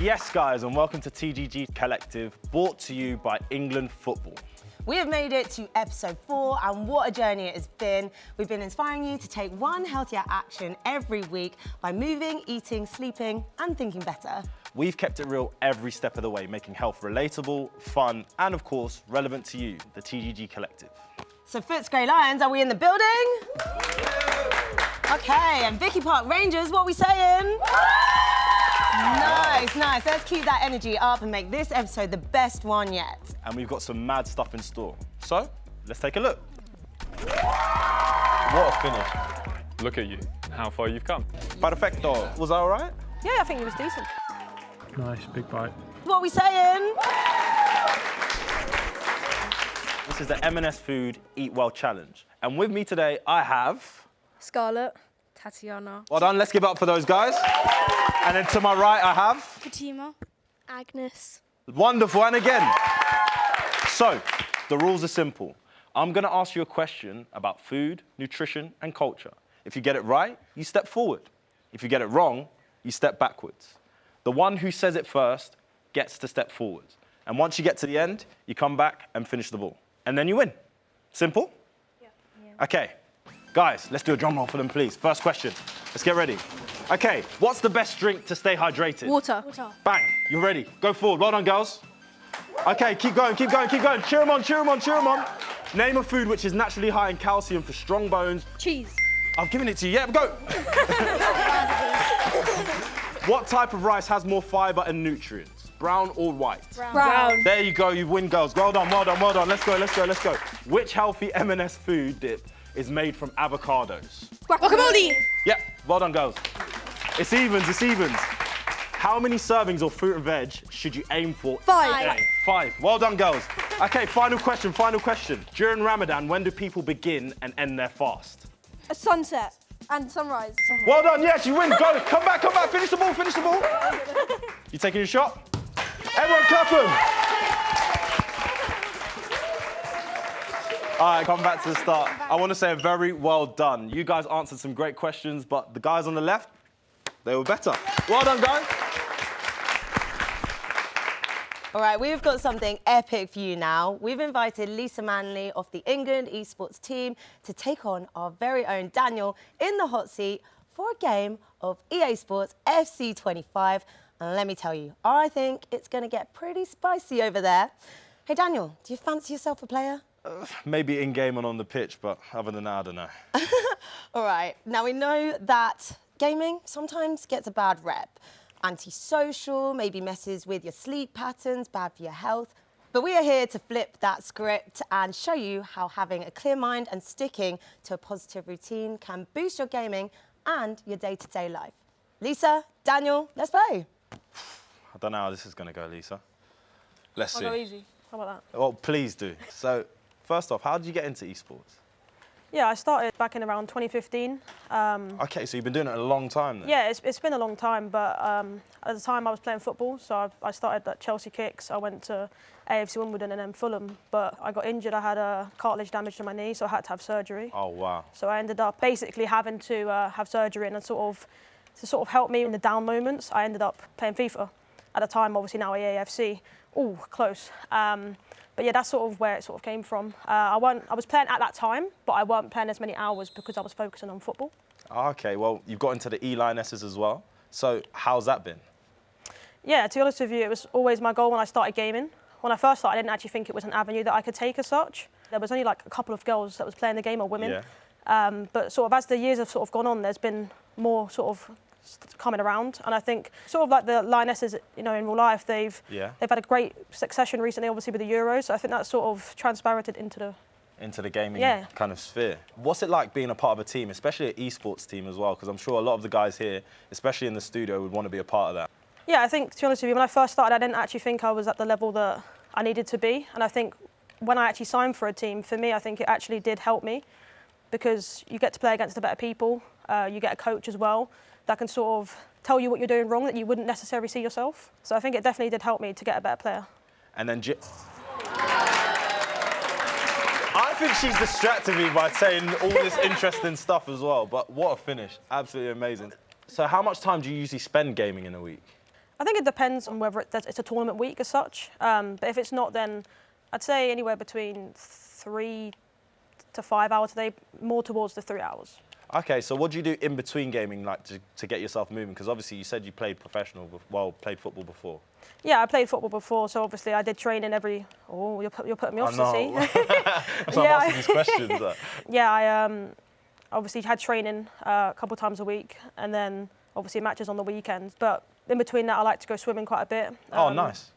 Yes, guys, and welcome to TGG Collective, brought to you by England Football. We have made it to episode 4, and what a journey it has been. We've been inspiring you to take one healthier action every week by moving, eating, sleeping, and thinking better. We've kept it real every step of the way, making health relatable, fun, and of course, relevant to you, the TGG Collective. So Footscray Lions, are we in the building? Okay, and Vicky Park Rangers, what are we saying? Nice, nice. Let's keep that energy up and make this episode the best one yet. And we've got some mad stuff in store. So, let's take a look. What a finish. Look at you, how far you've come. Perfecto. Was that all right? Yeah, I think it was decent. Nice, big bite. What are we saying? This is the M&S Food Eat Well Challenge. And with me today, I have... Scarlett, Tatiana, Well done, let's give it up for those guys. And then to my right, I have... Fatima, Agnes. Wonderful, and again. So, the rules are simple. I'm gonna ask you a question about food, nutrition, and culture. If you get it right, you step forward. If you get it wrong, you step backwards. The one who says it first gets to step forward. And once you get to the end, you come back and finish the ball. And then you win. Simple? Yeah. Okay, guys, let's do a drum roll for them, please. First question, let's get ready. Okay, what's the best drink to stay hydrated? Water. Bang, you're ready. Go forward, well done, girls. Okay, keep going, keep going, keep going. Cheer them on, cheer them on, cheer them on. Name a food which is naturally high in calcium for strong bones. Cheese. I've given it to you, yeah, go. What type of rice has more fiber and nutrients? Brown or white? Brown. There you go, you win, girls. Well done, well done, well done. Let's go, let's go, let's go. Which healthy M&S food dip is made from avocados? Guacamole. Yep, well done, girls. It's evens, it's evens. How many servings of fruit and veg should you aim for? 5. Okay, 5. Well done, girls. Okay, final question, final question. During Ramadan, when do people begin and end their fast? A sunset and sunrise. Well done, yes, you win. Go, come back, finish the ball, finish the ball. You taking your shot? Everyone clap them. All right, come back to the start. I want to say a very well done. You guys answered some great questions, but the guys on the left, they were better. Well done, guys. All right, we've got something epic for you now. We've invited Lisa Manley of the England esports team to take on our very own Daniel in the hot seat for a game of EA Sports FC 25. And let me tell you, I think it's going to get pretty spicy over there. Hey, Daniel, do you fancy yourself a player? Maybe in-game and on the pitch, but other than that, I don't know. All right, now we know that gaming sometimes gets a bad rep. Antisocial, maybe messes with your sleep patterns, bad for your health. But we are here to flip that script and show you how having a clear mind and sticking to a positive routine can boost your gaming and your day-to-day life. Lisa, Daniel, let's play. I don't know how this is going to go, Lisa. Let's see. I'll go easy. How about that? Well, please do. So, first off, how did you get into esports? Yeah, I started back in around 2015. Okay, so you've been doing it a long time then? Yeah, it's been a long time, but at the time I was playing football, so I started at Chelsea Kicks. I went to AFC Wimbledon and then Fulham, but I got injured. I had a cartilage damage to my knee, so I had to have surgery. Oh, wow. So I ended up basically having to have surgery, and to sort of help me in the down moments, I ended up playing FIFA. At the time, obviously now AFC. Ooh, close. But yeah, that's sort of where it sort of came from. I was playing at that time, but I weren't playing as many hours because I was focusing on football. Okay, well, you've got into the e-Lionesses as well. So how's that been? Yeah, to be honest with you, it was always my goal when I started gaming. When I first started, I didn't actually think it was an avenue that I could take as such. There was only like a couple of girls that was playing the game, or women. Yeah. But sort of as the years have sort of gone on, there's been more sort of coming around, and I think sort of like the Lionesses, you know, in real life, they've had a great succession recently, obviously with the Euros. So I think that's sort of transparented into the gaming kind of sphere. What's it like being a part of a team, especially an esports team as well? Because I'm sure a lot of the guys here, especially in the studio, would want to be a part of that. Yeah, I think, to be honest with you, when I first started, I didn't actually think I was at the level that I needed to be, and I think when I actually signed for a team, for me, I think it actually did help me, because you get to play against the better people, you get a coach as well that can sort of tell you what you're doing wrong that you wouldn't necessarily see yourself. So I think it definitely did help me to get a better player. And then I think she's distracted me by saying all this interesting stuff as well, but what a finish. Absolutely amazing. So how much time do you usually spend gaming in a week? I think it depends on whether it's a tournament week as such. But if it's not, then I'd say anywhere between 3 to 5 hours a day, more towards the 3 hours. Okay, so what do you do in between gaming, like to get yourself moving? Because obviously you said you played played football before. Yeah, I played football before, so obviously I did training every. Oh, you're putting me off, I know. Sissy. So I'm asking these questions. Yeah, I obviously had training a couple of times a week, and then obviously matches on the weekends. But in between that, I like to go swimming quite a bit. Oh, nice.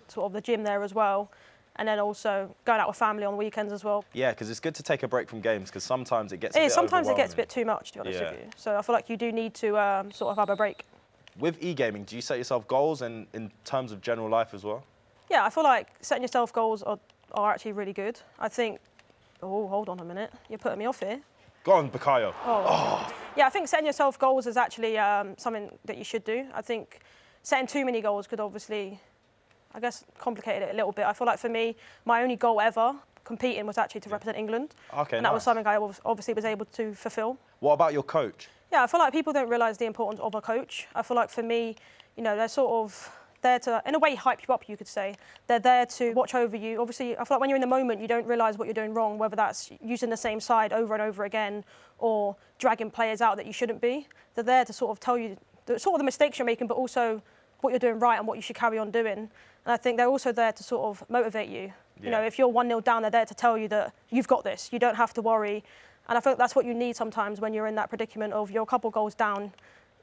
Sort of the gym there as well. And then also going out with family on weekends as well. Yeah, because it's good to take a break from games, because sometimes it gets a bit Sometimes it gets a overwhelming. bit too much, to be honest Yeah. with you. So I feel like you do need to sort of have a break. With e-gaming, do you set yourself goals in terms of general life as well? Yeah, I feel like setting yourself goals are actually really good. I think, oh, hold on a minute. You're putting me off here. Go on, Bakayo. Oh. Yeah, I think setting yourself goals is actually something that you should do. I think setting too many goals could obviously, I guess, complicate it a little bit. I feel like for me, my only goal ever competing was actually to represent England. Okay, and that was nice. something I obviously was able to fulfill. What about your coach? Yeah, I feel like people don't realise the importance of a coach. I feel like for me, you know, they're sort of there to, in a way, hype you up, you could say. They're there to watch over you. Obviously, I feel like when you're in the moment, you don't realise what you're doing wrong, whether that's using the same side over and over again or dragging players out that you shouldn't be. They're there to sort of tell you sort of the mistakes you're making, but also what you're doing right and what you should carry on doing. And I think they're also there to sort of motivate you. Yeah. You know, if you're 1-0 down, they're there to tell you that you've got this. You don't have to worry. And I think that's what you need sometimes when you're in that predicament of you're a couple goals down.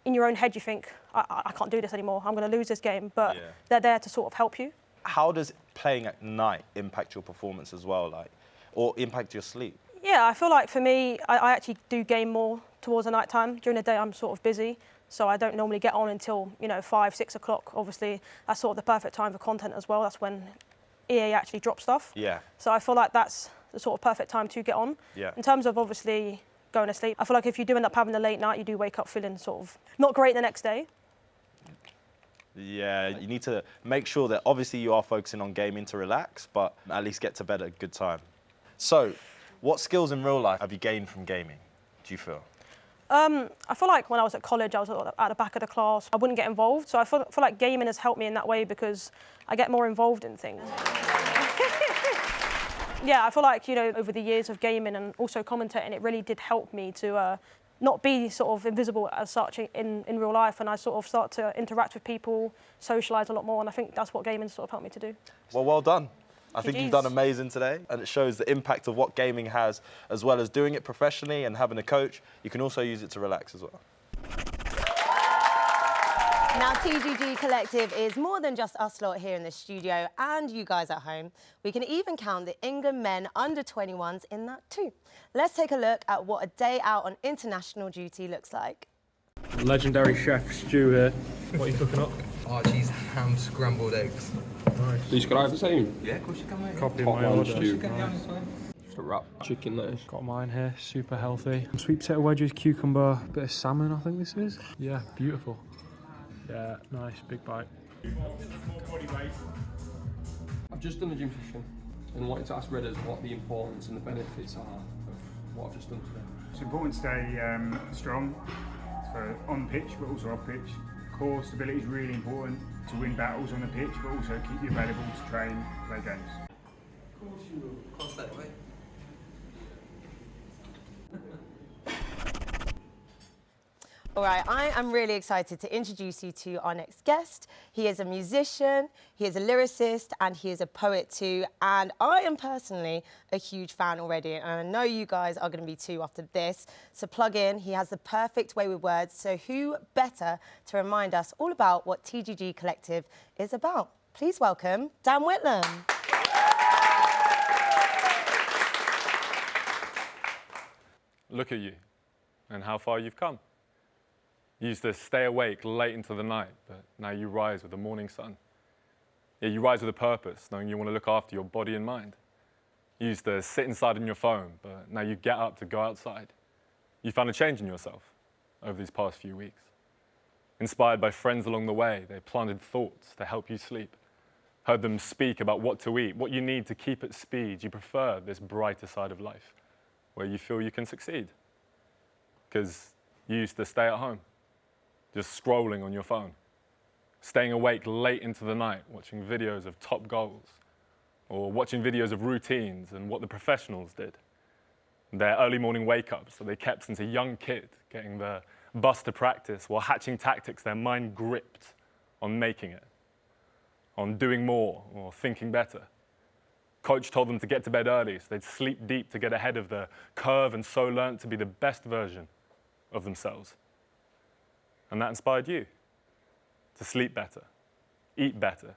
In your own head, you think, I can't do this anymore. I'm going to lose this game. But Yeah. they're there to sort of help you. How does playing at night impact your performance as well, or impact your sleep? Yeah, I feel like for me, I actually do game more towards the night time. During the day, I'm sort of busy. So I don't normally get on until, 5, 6 o'clock. Obviously, that's sort of the perfect time for content as well. That's when EA actually drop stuff. Yeah. So I feel like that's the sort of perfect time to get on. Yeah. In terms of obviously going to sleep, I feel like if you do end up having a late night, you do wake up feeling sort of not great the next day. Yeah, you need to make sure that obviously you are focusing on gaming to relax, but at least get to bed at a good time. So, what skills in real life have you gained from gaming, do you feel? I feel like when I was at college, I was at the back of the class. I wouldn't get involved. So I feel like gaming has helped me in that way because I get more involved in things. Yeah, I feel like, over the years of gaming and also commentating, it really did help me to not be sort of invisible as such in real life. And I sort of start to interact with people, socialise a lot more. And I think that's what gaming sort of helped me to do. Well done. I think you've done GGs. amazing today, and it shows the impact of what gaming has, as well as doing it professionally and having a coach. You can also use it to relax as well. Now, TGG Collective is more than just us lot here in the studio and you guys at home. We can even count the England men under 21s in that too. Let's take a look at what a day out on international duty looks like. Legendary chef Stu here. What are you cooking up? Archie's ham scrambled eggs. Nice. Please, could I have the same? Yeah, of course you can, mate. Copy Top my man order. stew. Nice. Just a wrap chicken lettuce. Got mine here, super healthy. Sweet potato wedges, cucumber, bit of salmon, I think this is. Yeah, beautiful. Yeah, nice, big bite. I've just done a gym session and wanted to ask Redders what the importance and the benefits are of what I've just done today. It's important to stay strong for on pitch but also off pitch. Core stability is really important to win battles on the pitch but also keep you available to train, play games. Of course you will. Cross that way. All right, I am really excited to introduce you to our next guest. He is a musician, he is a lyricist, and he is a poet too. And I am personally a huge fan already, and I know you guys are going to be too after this. So plug in, he has the perfect way with words. So who better to remind us all about what TGG Collective is about? Please welcome Dan Whitlam. Look at you and how far you've come. You used to stay awake late into the night, but now you rise with the morning sun. Yeah, you rise with a purpose, knowing you want to look after your body and mind. You used to sit inside on your phone, but now you get up to go outside. You found a change in yourself over these past few weeks. Inspired by friends along the way, they planted thoughts to help you sleep. heard them speak about what to eat, what you need to keep at speed. You prefer this brighter side of life, where you feel you can succeed. Because you used to stay at home, just scrolling on your phone, staying awake late into the night, watching videos of top goals, or watching videos of routines and what the professionals did. Their early morning wake-ups that they kept since a young kid, getting the bus to practice while hatching tactics their mind gripped on making it, on doing more or thinking better. Coach told them to get to bed early so they'd sleep deep to get ahead of the curve and so learn to be the best version of themselves. And that inspired you to sleep better, eat better,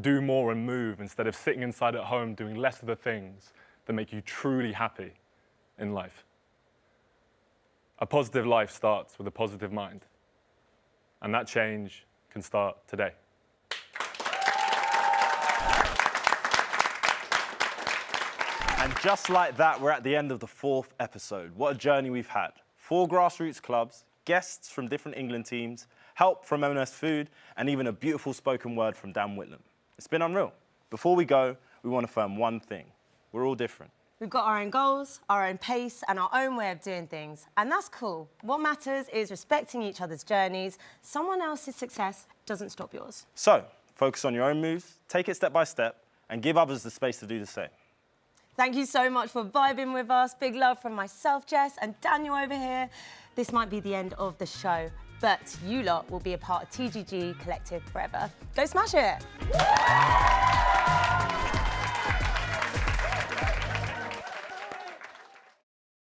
do more and move instead of sitting inside at home doing less of the things that make you truly happy in life. A positive life starts with a positive mind, and that change can start today. And just like that, we're at the end of the 4th episode. What a journey we've had. 4 grassroots clubs, guests from different England teams, help from M&S Food, and even a beautiful spoken word from Dan Whitlam. It's been unreal. Before we go, we want to affirm one thing. We're all different. We've got our own goals, our own pace, and our own way of doing things. And that's cool. What matters is respecting each other's journeys. Someone else's success doesn't stop yours. So, focus on your own moves, take it step by step, and give others the space to do the same. Thank you so much for vibing with us. Big love from myself, Jess, and Daniel over here. This might be the end of the show, but you lot will be a part of TGG Collective forever. Go smash it!